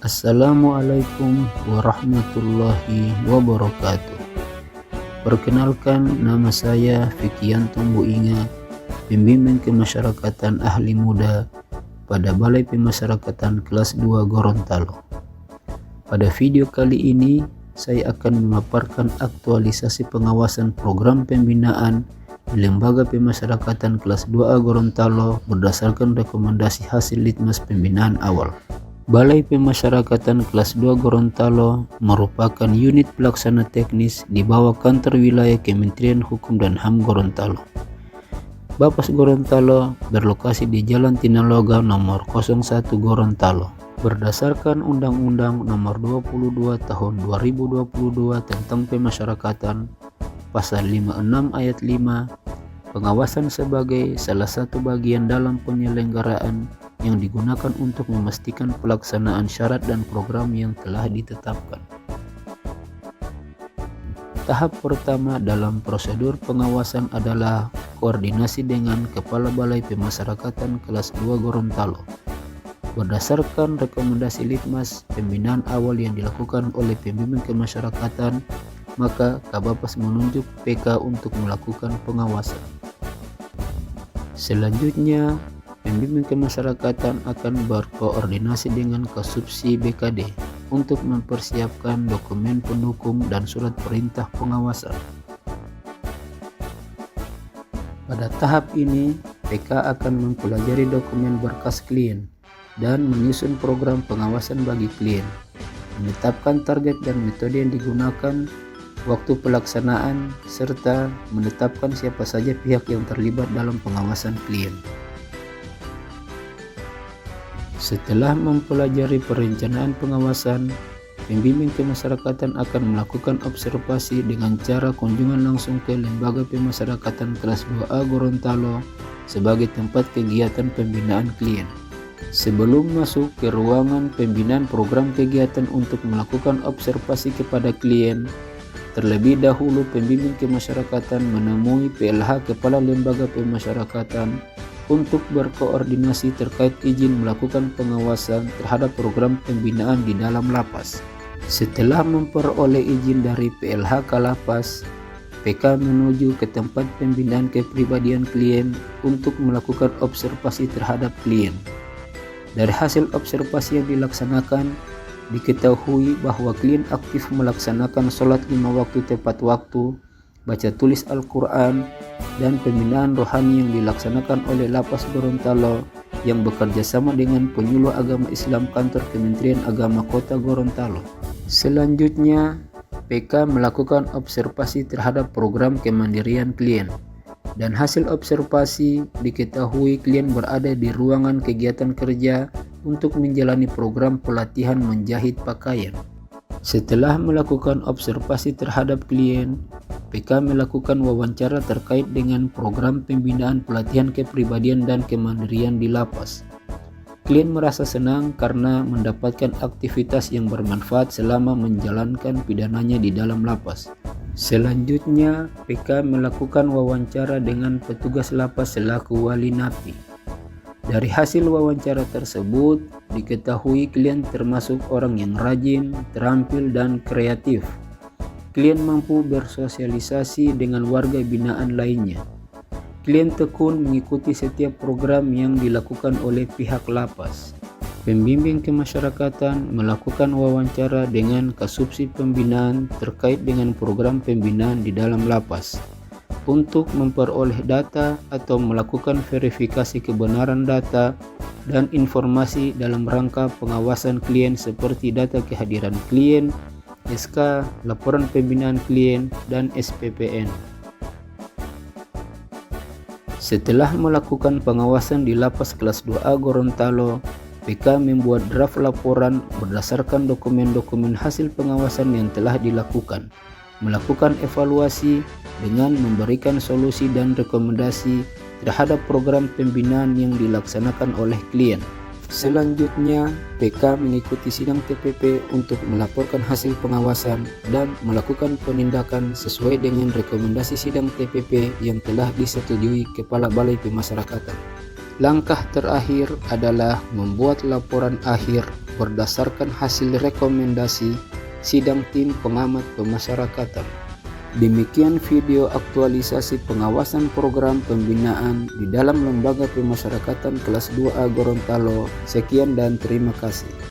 Assalamualaikum warahmatullahi wabarakatuh. Perkenalkan, nama saya Fikianto Buinga, pembimbing kemasyarakatan ahli muda pada Balai Pemasyarakatan kelas 2 Gorontalo. Pada video kali ini, saya akan memaparkan aktualisasi pengawasan program pembinaan di Lembaga Pemasyarakatan kelas 2A Gorontalo berdasarkan rekomendasi hasil litmas pembinaan awal. Balai Pemasyarakatan kelas 2 Gorontalo merupakan unit pelaksana teknis di bawah kantor wilayah Kementerian Hukum dan HAM Gorontalo. Bapas Gorontalo berlokasi di Jalan Tinaloga nomor 01 Gorontalo. Berdasarkan Undang-Undang nomor 22 tahun 2022 tentang pemasyarakatan, pasal 56 ayat 5, pengawasan sebagai salah satu bagian dalam penyelenggaraan yang digunakan untuk memastikan pelaksanaan syarat dan program yang telah ditetapkan. Tahap pertama dalam prosedur pengawasan adalah koordinasi dengan Kepala Balai Pemasyarakatan kelas 2 Gorontalo. Berdasarkan rekomendasi litmas pembinaan awal yang dilakukan oleh pembimbing kemasyarakatan, maka Kabapas menunjuk PK untuk melakukan pengawasan. Selanjutnya, pembimbing kemasyarakatan akan berkoordinasi dengan Kasubsi BKD untuk mempersiapkan dokumen pendukung dan surat perintah pengawasan. Pada tahap ini, PK akan mempelajari dokumen berkas klien dan menyusun program pengawasan bagi klien, menetapkan target dan metode yang digunakan, waktu pelaksanaan, serta menetapkan siapa saja pihak yang terlibat dalam pengawasan klien. Setelah mempelajari perencanaan pengawasan, pembimbing kemasyarakatan akan melakukan observasi dengan cara kunjungan langsung ke Lembaga Pemasyarakatan kelas 2A Gorontalo sebagai tempat kegiatan pembinaan klien. Sebelum masuk ke ruangan pembinaan program kegiatan untuk melakukan observasi kepada klien, terlebih dahulu pembimbing kemasyarakatan menemui PLH Kepala Lembaga Pemasyarakatan untuk berkoordinasi terkait izin melakukan pengawasan terhadap program pembinaan di dalam lapas. Setelah memperoleh izin dari PLH Kalapas, PK menuju ke tempat pembinaan kepribadian klien untuk melakukan observasi terhadap klien. Dari hasil observasi yang dilaksanakan, diketahui bahwa klien aktif melaksanakan sholat 5 waktu tepat waktu, baca tulis Al-Quran, dan pembinaan rohani yang dilaksanakan oleh Lapas Gorontalo yang bekerja sama dengan penyuluh agama Islam kantor Kementerian Agama Kota Gorontalo. Selanjutnya, PK melakukan observasi terhadap program kemandirian klien. Dan hasil observasi diketahui klien berada di ruangan kegiatan kerja untuk menjalani program pelatihan menjahit pakaian. Setelah melakukan observasi terhadap klien, PK melakukan wawancara terkait dengan program pembinaan pelatihan kepribadian dan kemandirian di lapas. Klien merasa senang karena mendapatkan aktivitas yang bermanfaat selama menjalankan pidananya di dalam lapas. Selanjutnya, PK melakukan wawancara dengan petugas lapas selaku wali napi. Dari hasil wawancara tersebut, diketahui klien termasuk orang yang rajin, terampil, dan kreatif. Klien mampu bersosialisasi dengan warga binaan lainnya. Klien tekun mengikuti setiap program yang dilakukan oleh pihak lapas. Pembimbing kemasyarakatan melakukan wawancara dengan Kasubsi Pembinaan terkait dengan program pembinaan di dalam lapas untuk memperoleh data atau melakukan verifikasi kebenaran data dan informasi dalam rangka pengawasan klien seperti data kehadiran klien, SK, laporan pembinaan klien, dan SPPN. Setelah melakukan pengawasan di Lapas kelas 2A Gorontalo, PK membuat draft laporan berdasarkan dokumen-dokumen hasil pengawasan yang telah dilakukan, melakukan evaluasi dengan memberikan solusi dan rekomendasi terhadap program pembinaan yang dilaksanakan oleh klien. Selanjutnya, PK mengikuti sidang TPP untuk melaporkan hasil pengawasan dan melakukan penindakan sesuai dengan rekomendasi sidang TPP yang telah disetujui Kepala Balai Pemasyarakatan. Langkah terakhir adalah membuat laporan akhir berdasarkan hasil rekomendasi sidang tim pengamat pemasyarakatan. Demikian video aktualisasi pengawasan program pembinaan di dalam Lembaga Pemasyarakatan kelas 2A Gorontalo. Sekian dan terima kasih.